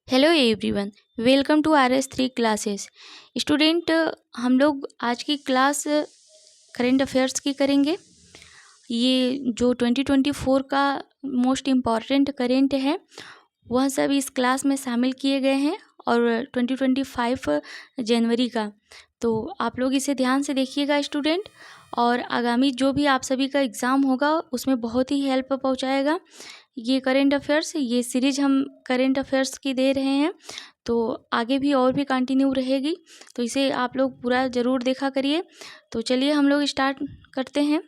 Hello everyone, welcome to RS3 classes. Student, हम लोग आज की क्लास करेंट अफेयर्स की करेंगे। ये जो 2024 का मोस्ट इम्पॉर्टेंट करेंट है वह सब इस क्लास में शामिल किए गए हैं और 2025 जनवरी का। तो आप लोग इसे ध्यान से देखिएगा स्टूडेंट, और आगामी जो भी आप सभी का एग्ज़ाम होगा उसमें बहुत ही हेल्प पहुंचाएगा ये करेंट अफेयर्स। ये सीरीज हम करेंट अफेयर्स की दे रहे हैं, तो आगे भी और भी कंटिन्यू रहेगी, तो इसे आप लोग पूरा ज़रूर देखा करिए। तो चलिए हम लोग स्टार्ट करते हैं।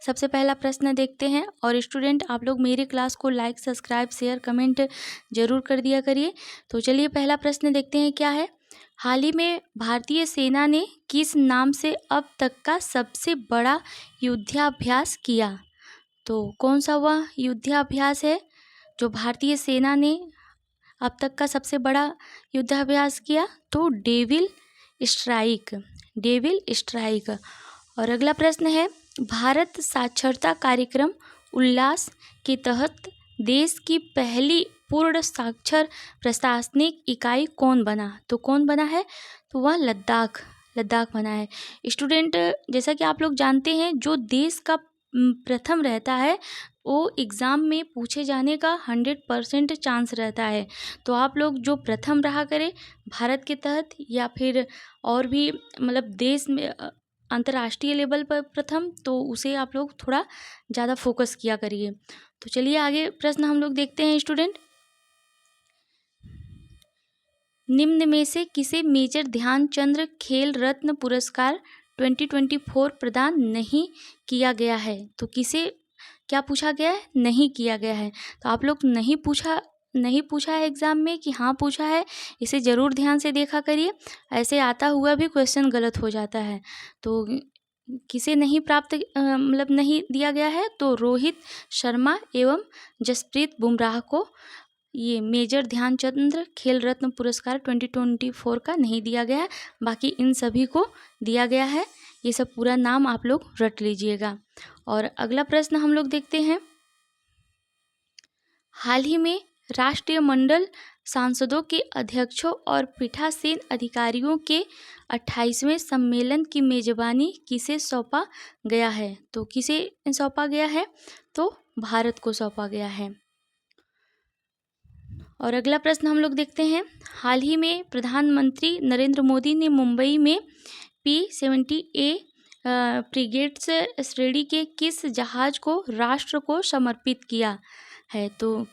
सबसे पहला प्रश्न देखते हैं। और स्टूडेंट, आप लोग मेरे क्लास को लाइक, सब्सक्राइब, शेयर, कमेंट ज़रूर कर दिया करिए। तो चलिए पहला प्रश्न देखते हैं क्या है। हाल ही में भारतीय सेना ने किस नाम से अब तक का सबसे बड़ा युद्धाभ्यास किया? तो कौन सा वह युद्धाभ्यास है जो भारतीय सेना ने अब तक का सबसे बड़ा युद्धाभ्यास किया? तो डेविल स्ट्राइक, डेविल स्ट्राइक। और अगला प्रश्न है, भारत साक्षरता कार्यक्रम उल्लास के तहत देश की पहली पूर्ण साक्षर प्रशासनिक इकाई कौन बना? तो कौन बना है? तो वह लद्दाख, लद्दाख बना है। स्टूडेंट, जैसा कि आप लोग जानते हैं, जो देश का प्रथम रहता है वो एग्ज़ाम में पूछे जाने का 100% चांस रहता है। तो आप लोग जो प्रथम रहा करें भारत के तहत या फिर और भी मतलब देश में अंतर्राष्ट्रीय लेवल पर प्रथम, तो उसे आप लोग थोड़ा ज़्यादा फोकस किया करिए। तो चलिए आगे प्रश्न हम लोग देखते हैं स्टूडेंट। निम्न में से किसे मेजर ध्यानचंद खेल रत्न पुरस्कार 2024 प्रदान नहीं किया गया है? तो किसे क्या पूछा गया है? नहीं किया गया है। तो आप लोग नहीं पूछा है एग्ज़ाम में कि हाँ पूछा है, इसे ज़रूर ध्यान से देखा करिए। ऐसे आता हुआ भी क्वेश्चन गलत हो जाता है। तो किसे नहीं प्राप्त मतलब नहीं दिया गया है? तो रोहित शर्मा एवं जसप्रीत बुमराह को ये मेजर ध्यानचंद खेल रत्न पुरस्कार 2024 का नहीं दिया गया है, बाकी इन सभी को दिया गया है। ये सब पूरा नाम आप लोग रट लीजिएगा। और अगला प्रश्न हम लोग देखते हैं। हाल ही में राष्ट्रीय मंडल सांसदों के अध्यक्षों और पीठासीन अधिकारियों के 28वें सम्मेलन की मेजबानी किसे सौंपा गया है? तो किसे सौंपा गया है? तो भारत को सौंपा गया है। और अगला प्रश्न हम लोग देखते हैं। हाल ही में प्रधानमंत्री नरेंद्र मोदी ने मुंबई में P-70A फ्रिगेट्स श्रेणी के किस जहाज को राष्ट्र को समर्पित किया है? तो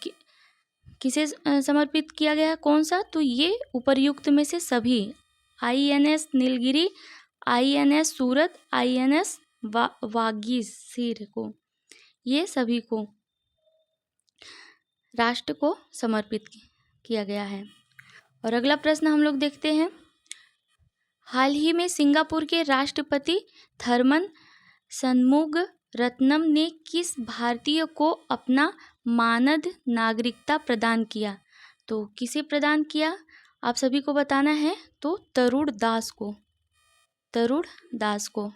किसे समर्पित किया गया है? कौन सा? तो ये उपर्युक्त में से सभी INS नीलगिरी, INS सूरत, INS वागीशिर को, ये सभी को राष्ट्र को समर्पित किया गया है। और अगला प्रश्न हम लोग देखते हैं। हाल ही में सिंगापुर के राष्ट्रपति थरमन शनमुगारत्नम ने किस भारतीय को अपना मानद नागरिकता प्रदान किया? तो किसे प्रदान किया आप सभी को बताना है। तो तरुण दास को, तरुण दास को।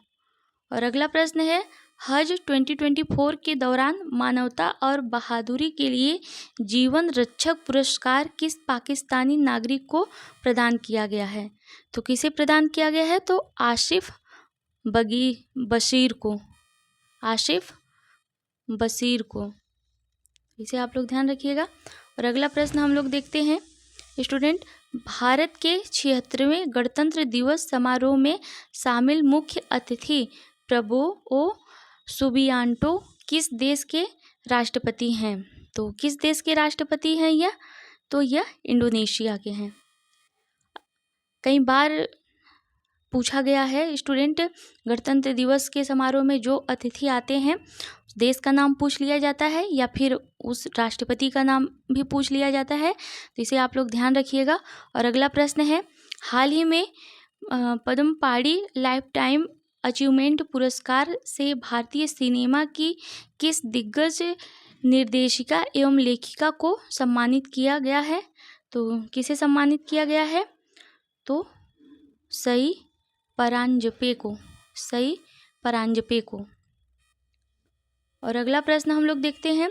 और अगला प्रश्न है, हज 2024 के दौरान मानवता और बहादुरी के लिए जीवन रक्षक पुरस्कार किस पाकिस्तानी नागरिक को प्रदान किया गया है? तो किसे प्रदान किया गया है? तो आसिफ बशीर को, आसिफ बशीर को। इसे आप लोग ध्यान रखिएगा। और अगला प्रश्न हम लोग देखते हैं स्टूडेंट। भारत के 76वें गणतंत्र दिवस समारोह में शामिल मुख्य अतिथि प्रबोवो सुबियांटो किस देश के राष्ट्रपति हैं? तो किस देश के राष्ट्रपति हैं यह? तो यह इंडोनेशिया के हैं। कई बार पूछा गया है स्टूडेंट, गणतंत्र दिवस के समारोह में जो अतिथि आते हैं देश का नाम पूछ लिया जाता है या फिर उस राष्ट्रपति का नाम भी पूछ लिया जाता है, तो इसे आप लोग ध्यान रखिएगा। और अगला प्रश्न है, हाल ही में पद्मपाणि लाइफ टाइम अचीवमेंट पुरस्कार से भारतीय सिनेमा की किस दिग्गज निर्देशिका एवं लेखिका को सम्मानित किया गया है? तो किसे सम्मानित किया गया है? तो सई परांजपे को, सई परांजपे को। और अगला प्रश्न हम लोग देखते हैं।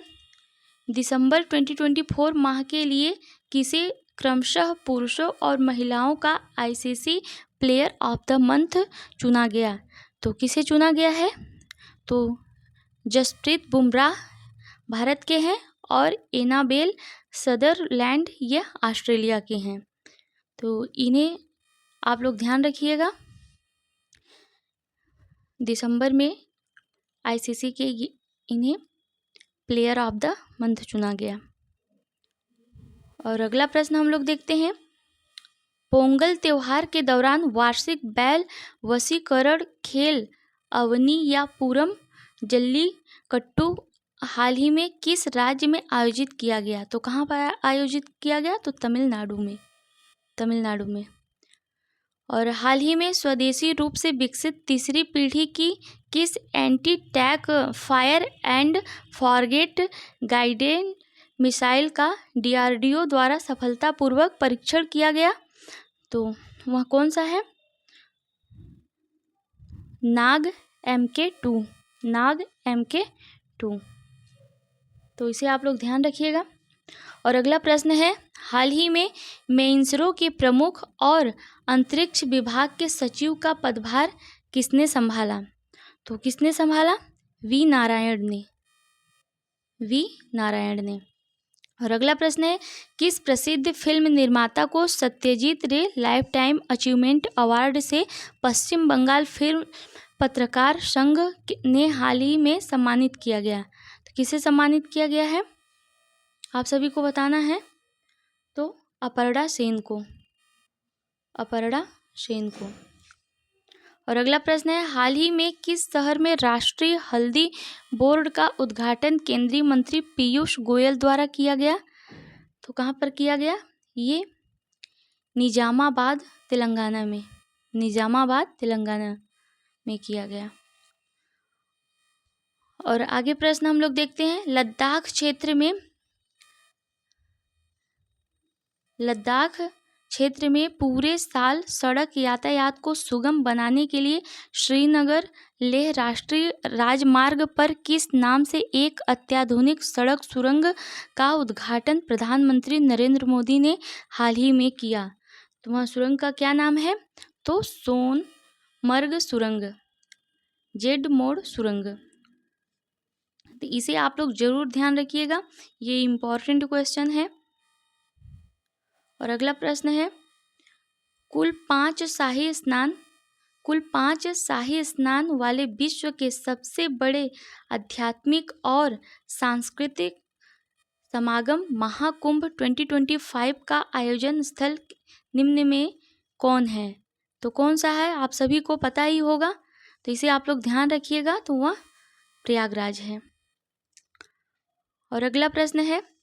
दिसंबर 2024 माह के लिए किसे क्रमशः पुरुषों और महिलाओं का ICC player of the month चुना गया। तो किसे चुना गया है? तो जसप्रीत बुमराह भारत के हैं और एनाबेल सदरलैंड ये ऑस्ट्रेलिया के हैं। तो इन्हें आप लोग ध्यान रखिएगा। दिसंबर में आईसीसी के इन्हें प्लेयर ऑफ द मंथ चुना गया। और अगला प्रश्न हम लोग देखते हैं, पोंगल त्योहार के दौरान वार्षिक बैल वशीकरण खेल अवनी या पूरम जल्लीकट्टू हाल ही में किस राज्य में आयोजित किया गया? तो कहाँ पर आयोजित किया गया? तो तमिलनाडु में। और हाल ही में स्वदेशी रूप से विकसित तीसरी पीढ़ी की किस anti tank fire and forget guided missile का डीआरडीओ द्वारा सफलतापूर्वक परीक्षण किया गया? तो वह कौन सा है? नाग MK2। तो इसे आप लोग ध्यान रखिएगा। और अगला प्रश्न है, हाल ही में इसरो के प्रमुख और अंतरिक्ष विभाग के सचिव का पदभार किसने संभाला? तो किसने संभाला? वी नारायण ने। और अगला प्रश्न है, किस प्रसिद्ध फिल्म निर्माता को सत्यजीत रे लाइफ टाइम अचीवमेंट अवार्ड से पश्चिम बंगाल फिल्म पत्रकार संघ ने हाल ही में सम्मानित किया गया? तो किसे सम्मानित किया गया है? आप सभी को बताना है। तो अपर्णा सेन को। और अगला प्रश्न है, हाल ही में किस शहर में राष्ट्रीय हल्दी बोर्ड का उद्घाटन केंद्रीय मंत्री पीयूष गोयल द्वारा किया गया? तो कहाँ पर किया गया? ये निजामाबाद तेलंगाना में किया गया। और आगे प्रश्न हम लोग देखते हैं, लद्दाख क्षेत्र में पूरे साल सड़क यातायात को सुगम बनाने के लिए श्रीनगर लेह राष्ट्रीय राजमार्ग पर किस नाम से एक अत्याधुनिक सड़क सुरंग का उद्घाटन प्रधानमंत्री नरेंद्र मोदी ने हाल ही में किया? तो वह सुरंग का क्या नाम है? तो सोनमर्ग सुरंग, जेड मोड़ सुरंग। तो इसे आप लोग जरूर ध्यान रखिएगा, ये इम्पोर्टेंट क्वेश्चन है। और अगला प्रश्न है, कुल पांच शाही स्नान वाले विश्व के सबसे बड़े आध्यात्मिक और सांस्कृतिक समागम महाकुंभ 2025 का आयोजन स्थल निम्न में कौन है? तो कौन सा है? आप सभी को पता ही होगा, तो इसे आप लोग ध्यान रखिएगा। तो वह प्रयागराज है। और अगला प्रश्न है,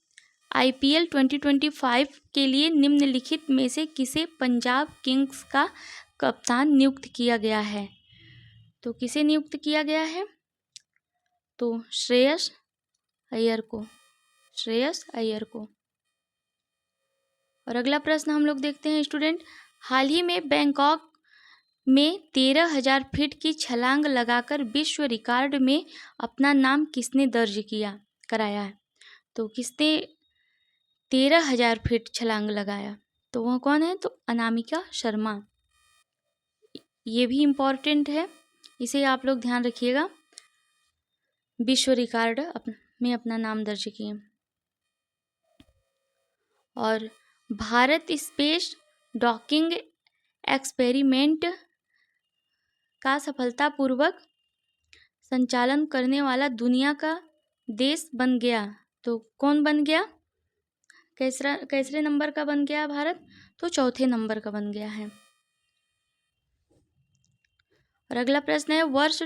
IPL 2025 के लिए निम्नलिखित में से किसे पंजाब किंग्स का कप्तान नियुक्त किया गया है? तो किसे नियुक्त किया गया है? तो श्रेयस अय्यर को। और अगला प्रश्न हम लोग देखते हैं स्टूडेंट, हाल ही में बैंकॉक में 13,000 फीट की छलांग लगाकर विश्व रिकॉर्ड में अपना नाम किसने दर्ज कराया है? तो किसने 13,000 फीट छलांग लगाया? तो वह कौन है? तो अनामिका शर्मा। ये भी इम्पोर्टेंट है, इसे आप लोग ध्यान रखिएगा। विश्व रिकॉर्ड में अपना नाम दर्ज किए। और भारत स्पेस डॉकिंग एक्सपेरिमेंट का सफलतापूर्वक संचालन करने वाला दुनिया का देश बन गया। तो कौन बन गया? कैसरे नंबर का बन गया भारत? तो चौथे नंबर का बन गया है। और अगला प्रश्न है, वर्ष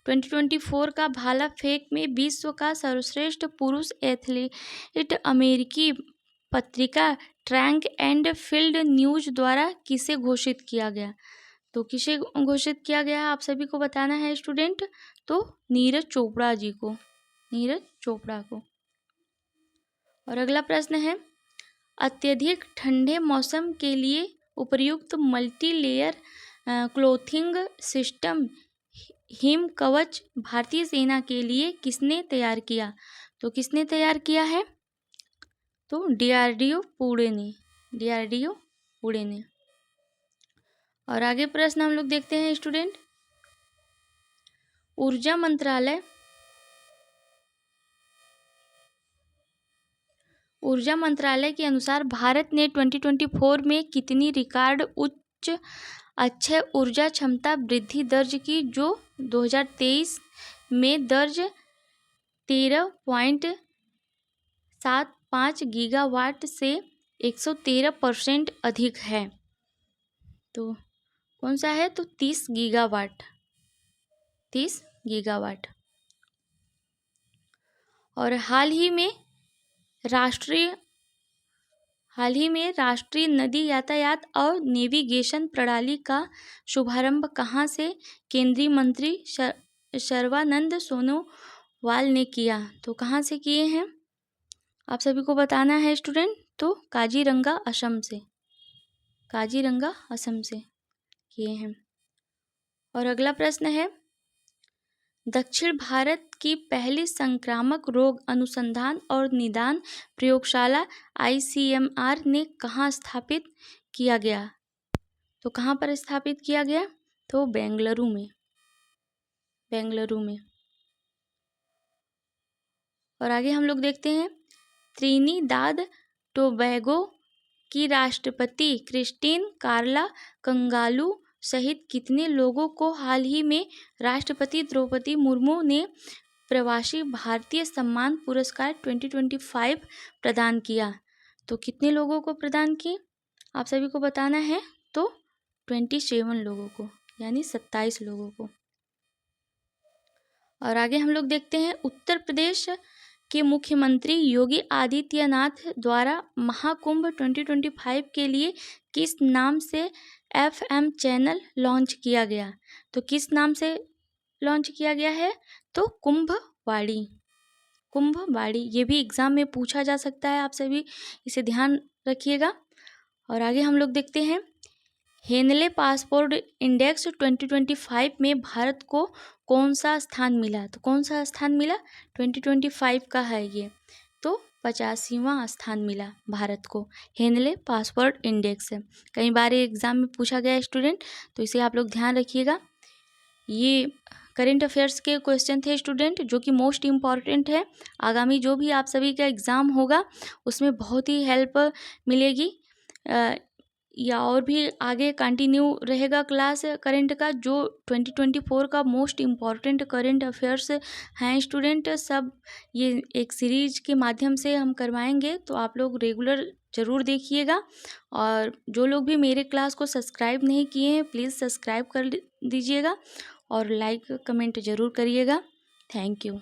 2024 का भाला फेंक में विश्व का सर्वश्रेष्ठ पुरुष एथलीट अमेरिकी पत्रिका ट्रैक एंड फील्ड न्यूज द्वारा किसे घोषित किया गया? तो किसे घोषित किया गया आप सभी को बताना है स्टूडेंट। तो नीरज चोपड़ा को। और अगला प्रश्न है, अत्यधिक ठंडे मौसम के लिए उपयुक्त multi layer clothing system him कवच भारतीय सेना के लिए किसने तैयार किया? तो किसने तैयार किया है? तो DRDO पुणे DRDO पुणे ने। और आगे प्रश्न हम लोग देखते हैं स्टूडेंट। ऊर्जा मंत्रालय के अनुसार भारत ने 2024 में कितनी रिकॉर्ड उच्च अक्षय ऊर्जा क्षमता वृद्धि दर्ज की, जो 2023 में दर्ज 13.75 गीगावाट से 113% अधिक है। तो कौन सा है? तो 30 गीगावाट। और हाल ही में राष्ट्रीय नदी यातायात और नेविगेशन प्रणाली का शुभारंभ कहाँ से केंद्रीय मंत्री सर्बानंद सोनोवाल ने किया? तो कहाँ से किए हैं आप सभी को बताना है स्टूडेंट। तो काजीरंगा असम से किए हैं। और अगला प्रश्न है, दक्षिण भारत की पहली संक्रामक रोग अनुसंधान और निदान प्रयोगशाला ICMR ने कहाँ स्थापित किया गया? तो कहाँ पर स्थापित किया गया? तो बेंगलुरु में। और आगे हम लोग देखते हैं, त्रिनिदाद टोबैगो की राष्ट्रपति क्रिस्टीन कार्ला कंगालू सहित कितने लोगों को हाल ही में राष्ट्रपति द्रौपदी मुर्मू ने प्रवासी भारतीय सम्मान पुरस्कार 2025 प्रदान किया? तो कितने लोगों को प्रदान किए आप सभी को बताना है। तो 27 लोगों को, यानी 27 लोगों को। और आगे हम लोग देखते हैं, उत्तर प्रदेश के मुख्यमंत्री योगी आदित्यनाथ द्वारा महाकुंभ 2025 के लिए किस नाम से FM चैनल लॉन्च किया गया? तो किस नाम से लॉन्च किया गया है? तो कुंभवाड़ी। ये भी एग्जाम में पूछा जा सकता है, आप सभी इसे ध्यान रखिएगा। और आगे हम लोग देखते हैं, हेनले पासपोर्ट इंडेक्स 2025 में भारत को कौन सा स्थान मिला? तो कौन सा स्थान मिला? 2025 का है ये। तो 85वां स्थान मिला भारत को हेनले पासपोर्ट इंडेक्स से। कई बार एग्जाम में पूछा गया है स्टूडेंट, तो इसे आप लोग ध्यान रखिएगा। ये करेंट अफेयर्स के क्वेश्चन थे स्टूडेंट, जो कि मोस्ट इम्पॉर्टेंट है। आगामी जो भी आप सभी का एग्ज़ाम होगा उसमें बहुत ही हेल्प मिलेगी, या और भी आगे कंटिन्यू रहेगा क्लास करेंट का। जो 2024 का मोस्ट इम्पॉर्टेंट करेंट अफेयर्स हैं स्टूडेंट, सब ये एक सीरीज के माध्यम से हम करवाएंगे, तो आप लोग रेगुलर ज़रूर देखिएगा। और जो लोग भी मेरे क्लास को सब्सक्राइब नहीं किए हैं, प्लीज़ सब्सक्राइब कर दीजिएगा और लाइक कमेंट ज़रूर करिएगा। Thank you.